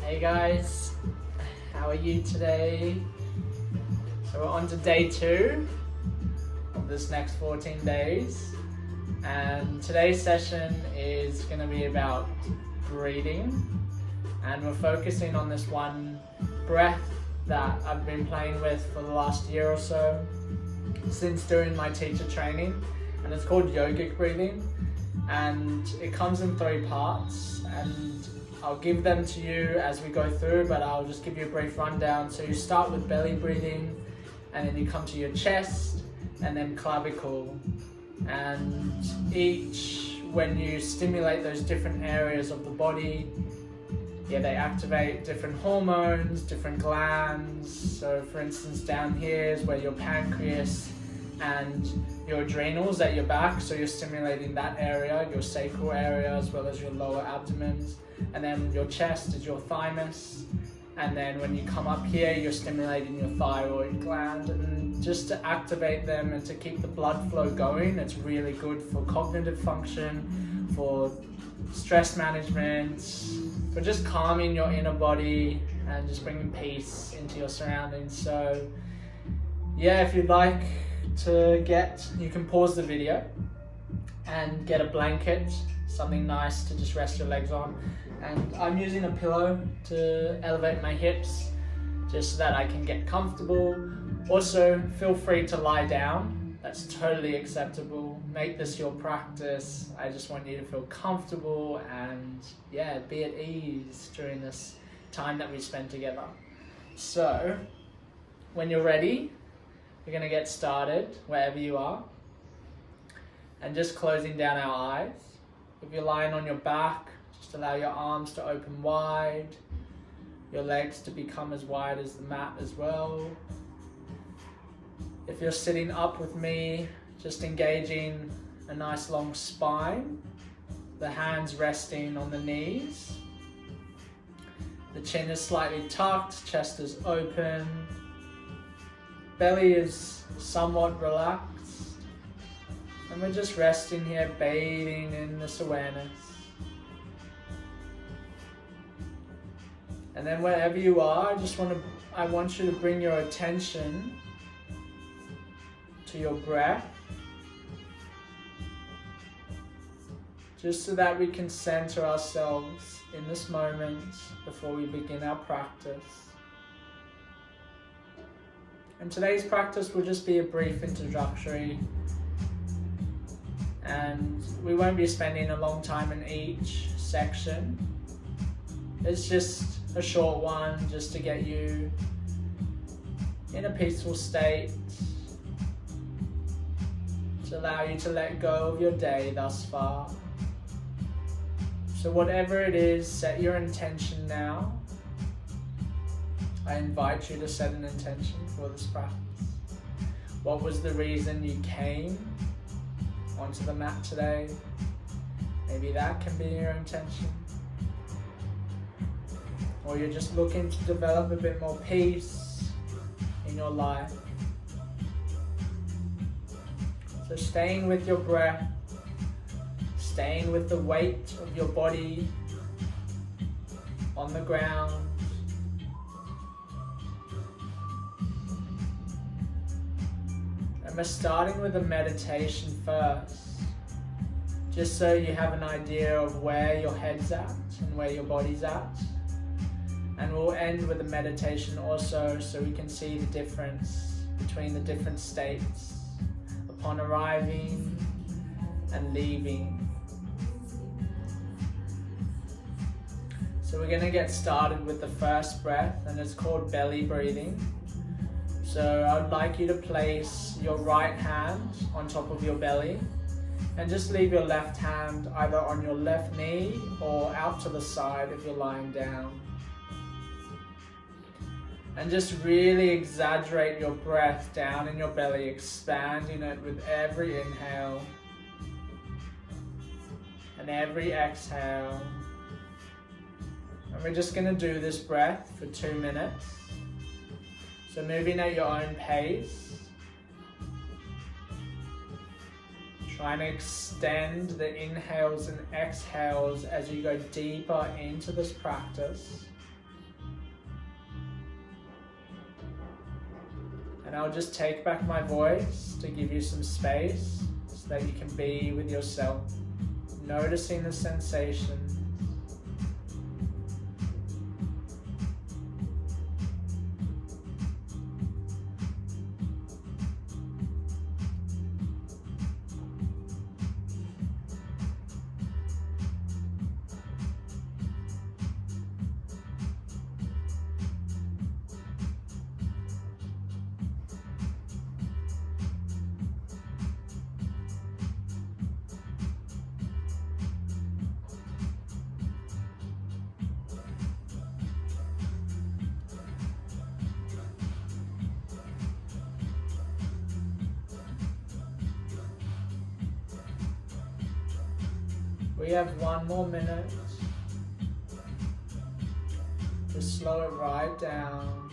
Hey guys, how are you today? So we're on to day 2 of this next 14 days, and today's session is going to be about breathing, and we're focusing on this one breath that I've been playing with for the last year or so since doing my teacher training, and it's called Yogic Breathing, and it comes in 3 parts, and I'll give them to you as we go through, but I'll just give you a brief rundown. So you start with belly breathing, and then you come to your chest, and then clavicle. And when you stimulate those different areas of the body, they activate different hormones, different glands. So for instance, down here is where your pancreas and your adrenals at your back, so you're stimulating that area, your sacral area, as well as your lower abdomen. And then your chest is your thymus, and then when you come up here, you're stimulating your thyroid gland, and just to activate them and to keep the blood flow going. It's really good for cognitive function, for stress management, for just calming your inner body and just bringing peace into your surroundings. So if you'd like to you can pause the video and get a blanket, something nice to just rest your legs on. And I'm using a pillow to elevate my hips just so that I can get comfortable. Also, feel free to lie down. That's totally acceptable. Make this your practice. I just want you to feel comfortable and be at ease during this time that we spend together. So, when you're ready, we're going to get started wherever you are. And just closing down our eyes. If you're lying on your back, just allow your arms to open wide, your legs to become as wide as the mat as well. If you're sitting up with me, just engaging a nice long spine, the hands resting on the knees. The chin is slightly tucked, chest is open, belly is somewhat relaxed, and we're just resting here, bathing in this awareness. And then wherever you are, I want you to bring your attention to your breath, just so that we can center ourselves in this moment before we begin our practice. And today's practice will just be a brief introductory, and we won't be spending a long time in each section. It's just a short one, just to get you in a peaceful state, to allow you to let go of your day thus far. So whatever it is, set your intention now. I invite you to set an intention for this practice. What was the reason you came onto the mat today? Maybe that can be your intention. Or you're just looking to develop a bit more peace in your life. So staying with your breath, staying with the weight of your body on the ground. And we're starting with a meditation first, just so you have an idea of where your head's at and where your body's at. And we'll end with a meditation also, so we can see the difference between the different states upon arriving and leaving. So we're going to get started with the first breath, and it's called belly breathing. So I'd like you to place your right hand on top of your belly, and just leave your left hand either on your left knee or out to the side if you're lying down. And just really exaggerate your breath down in your belly, expanding it with every inhale and every exhale. And we're just going to do this breath for 2 minutes. So moving at your own pace. Trying to extend the inhales and exhales as you go deeper into this practice. And I'll just take back my voice to give you some space so that you can be with yourself, noticing the sensations. We have 1 more minute. Just slow it right down.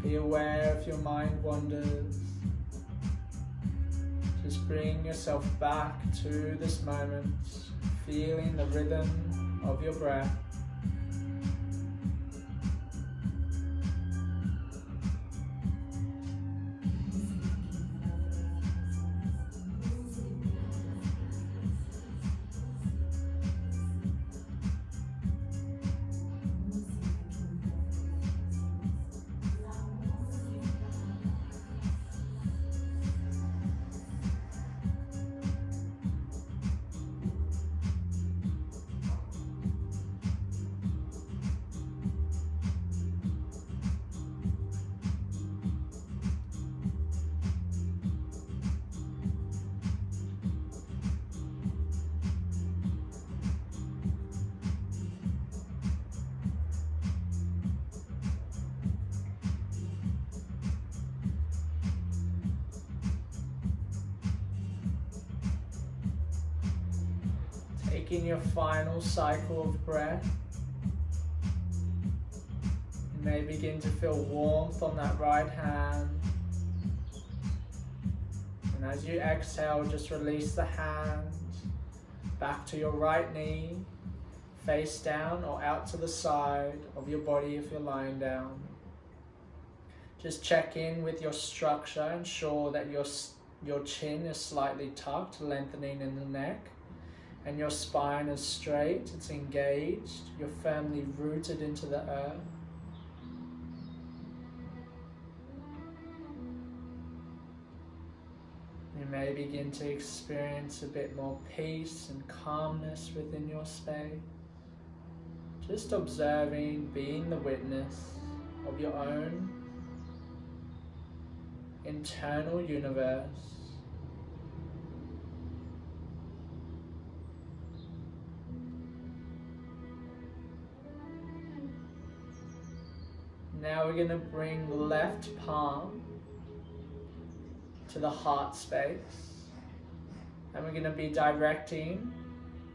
Be aware if your mind wanders. Just bring yourself back to this moment, feeling the rhythm of your breath. Taking your final cycle of breath, you may begin to feel warmth on that right hand. And as you exhale, just release the hand back to your right knee, face down or out to the side of your body if you're lying down. Just check in with your structure, ensure that your chin is slightly tucked, lengthening in the neck. And your spine is straight, it's engaged, you're firmly rooted into the earth. You may begin to experience a bit more peace and calmness within your space. Just observing, being the witness of your own internal universe. Now we're going to bring the left palm to the heart space, and we're going to be directing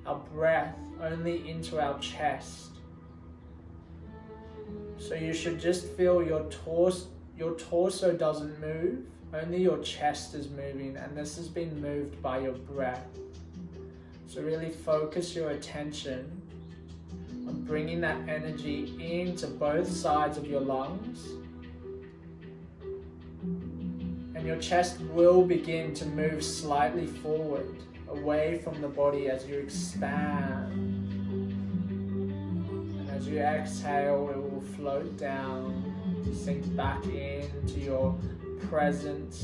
our breath only into our chest. So you should just feel your torso doesn't move, only your chest is moving, and this has been moved by your breath. So really focus your attention on bringing that energy into both sides of your lungs, and your chest will begin to move slightly forward, away from the body as you expand. And as you exhale, it will float down, sink back into your present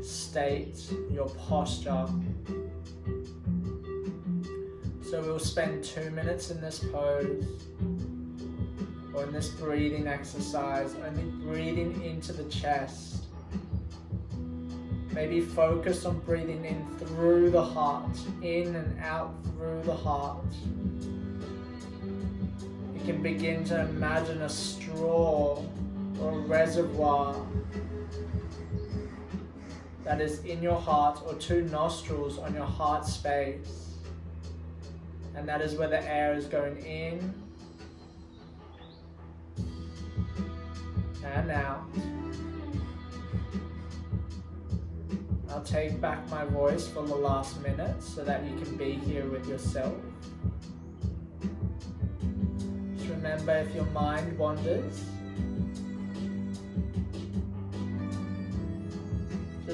state, your posture. So we'll spend 2 minutes in this pose, or in this breathing exercise, only breathing into the chest. Maybe focus on breathing in through the heart, in and out through the heart. You can begin to imagine a straw or a reservoir that is in your heart, or 2 nostrils on your heart space. And that is where the air is going in and out. I'll take back my voice for the last minute so that you can be here with yourself. Just remember, if your mind wanders,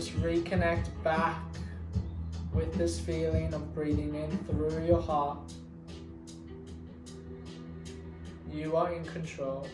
just reconnect back with this feeling of breathing in through your heart. You are in control.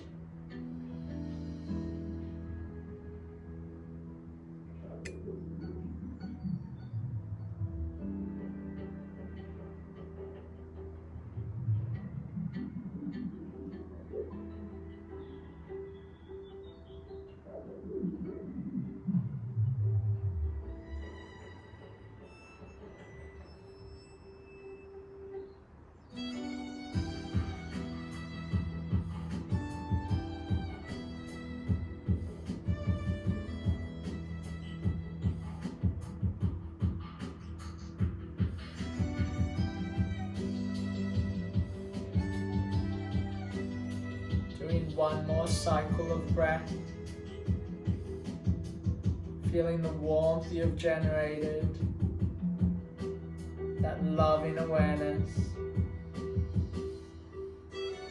Doing one more cycle of breath. Feeling the warmth you've generated. That loving awareness.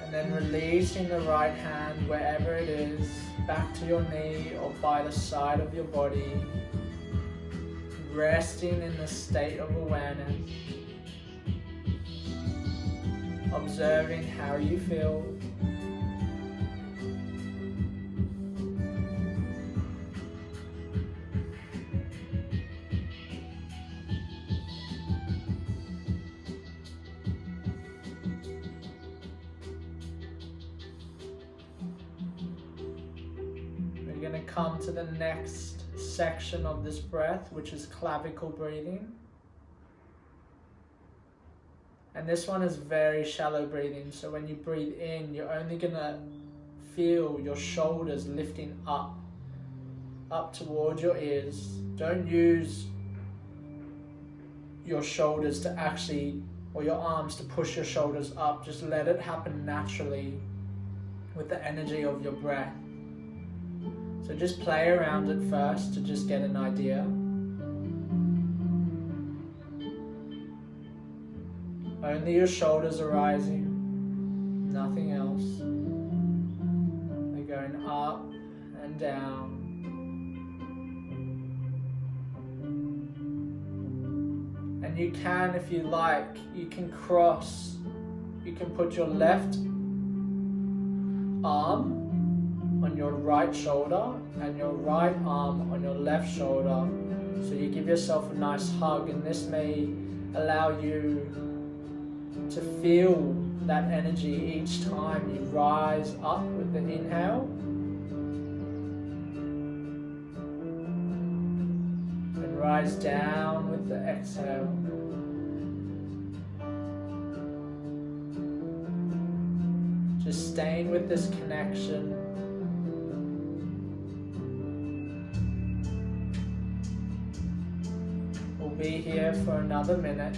And then releasing the right hand wherever it is, back to your knee or by the side of your body. Resting in the state of awareness. Observing how you feel. We're going to come to the next section of this breath, which is clavicle breathing. And this one is very shallow breathing, so when you breathe in, you're only going to feel your shoulders lifting up towards your ears. Don't use your shoulders to actually, or your arms to push your shoulders up. Just let it happen naturally with the energy of your breath. So just play around it first to just get an idea. Only your shoulders are rising, nothing else. They're going up and down. And you can, if you like, you can cross, you can put your left arm on your right shoulder and your right arm on your left shoulder. So you give yourself a nice hug, and this may allow you to feel that energy each time you rise up with the inhale and rise down with the exhale. Just staying with this connection. We'll be here for another minute.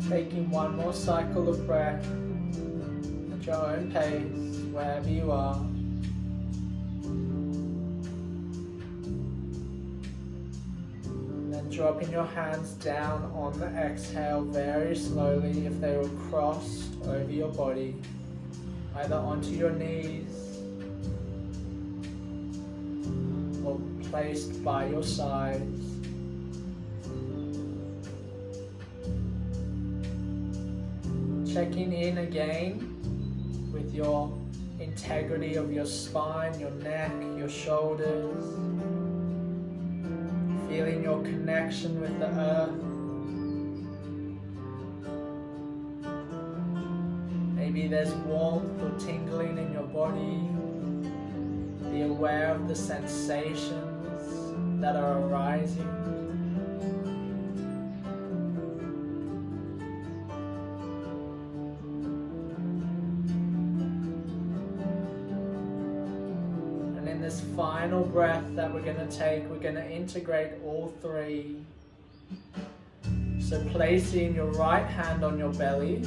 Taking one more cycle of breath at your own pace, wherever you are. And then dropping your hands down on the exhale very slowly if they were crossed over your body, either onto your knees or placed by your sides. Checking in again with your integrity of your spine, your neck, your shoulders. Feeling your connection with the earth. Maybe Maybe there's warmth or tingling in your body. Be aware of the sensations that are arising. And in this final breath that we're going to take, we're going to integrate all three. So placing your right hand on your belly,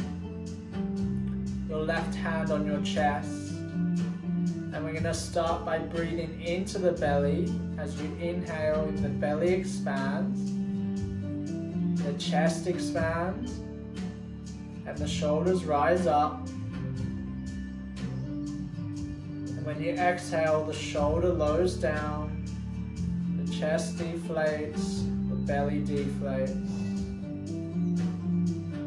your left hand on your chest, and we're going to start by breathing into the belly. As you inhale, the belly expands, the chest expands, and the shoulders rise up. And when you exhale, the shoulder lowers down, the chest deflates, the belly deflates.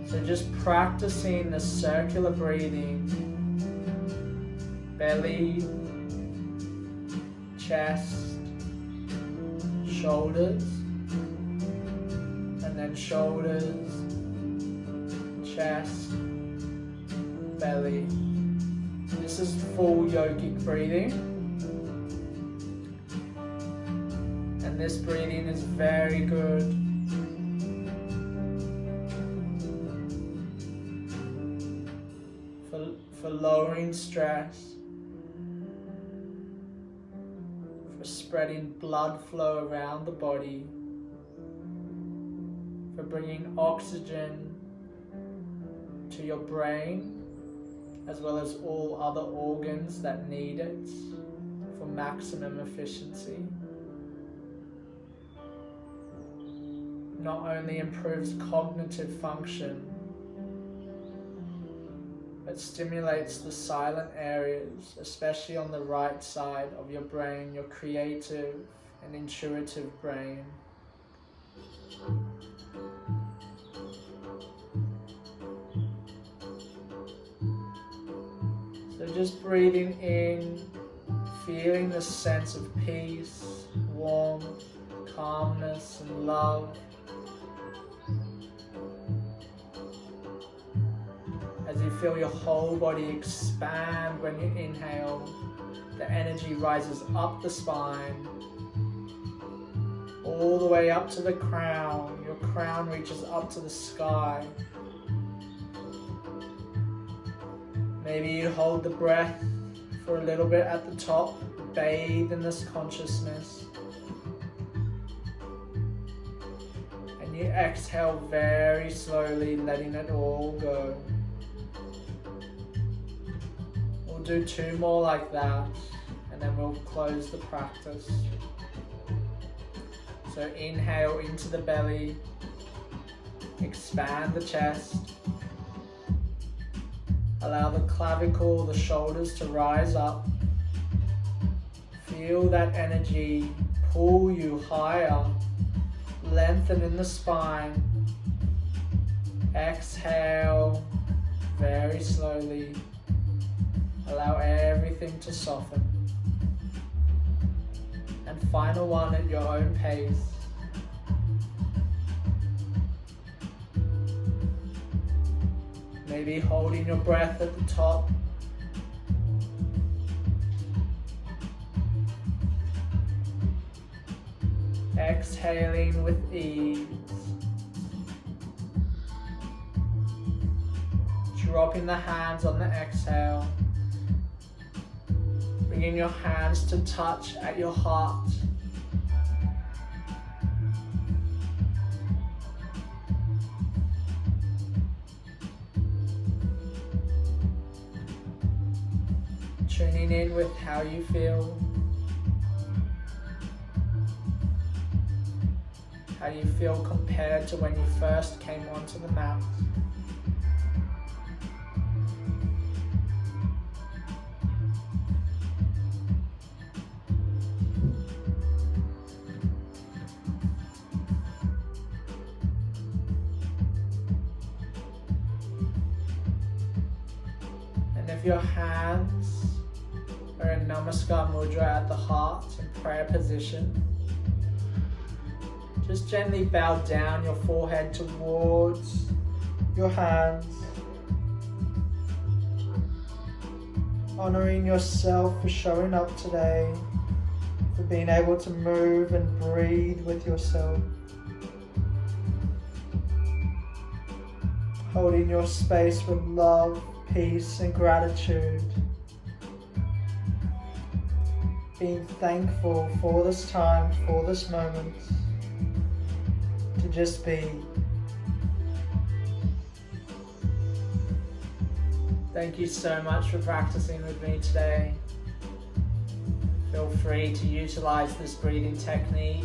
So just practicing the circular breathing, belly, chest, shoulders, and then shoulders, chest, belly. This is full yogic breathing. And this breathing is very good for lowering stress, for spreading blood flow around the body, for bringing oxygen to your brain, as well as all other organs that need it for maximum efficiency. Not only improves cognitive function, but stimulates the silent areas, especially on the right side of your brain, your creative and intuitive brain. So just breathing in, feeling the sense of peace, warmth, calmness, and love. As you feel your whole body expand when you inhale, the energy rises up the spine, all the way up to the crown. Your crown reaches up to the sky. Maybe you hold the breath for a little bit at the top, bathe in this consciousness. And you exhale very slowly, letting it all go. We'll do 2 more like that, and then we'll close the practice. So inhale into the belly, expand the chest, allow the clavicle, the shoulders to rise up. Feel that energy pull you higher, lengthen in the spine. Exhale very slowly. Allow everything to soften. And final one at your own pace. Maybe holding your breath at the top. Exhaling with ease. Dropping the hands on the exhale. Bringing your hands to touch at your heart. Tuning in with how you feel. How you feel compared to when you first came onto the mat. If your hands are in Namaskar Mudra at the heart in prayer position, just gently bow down your forehead towards your hands. Honoring yourself for showing up today, for being able to move and breathe with yourself. Holding your space with love, peace, and gratitude. Being thankful for this time, for this moment, to just be. Thank you so much for practicing with me today. Feel free to utilize this breathing technique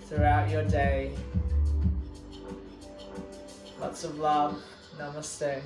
throughout your day. Lots of love. Namaste.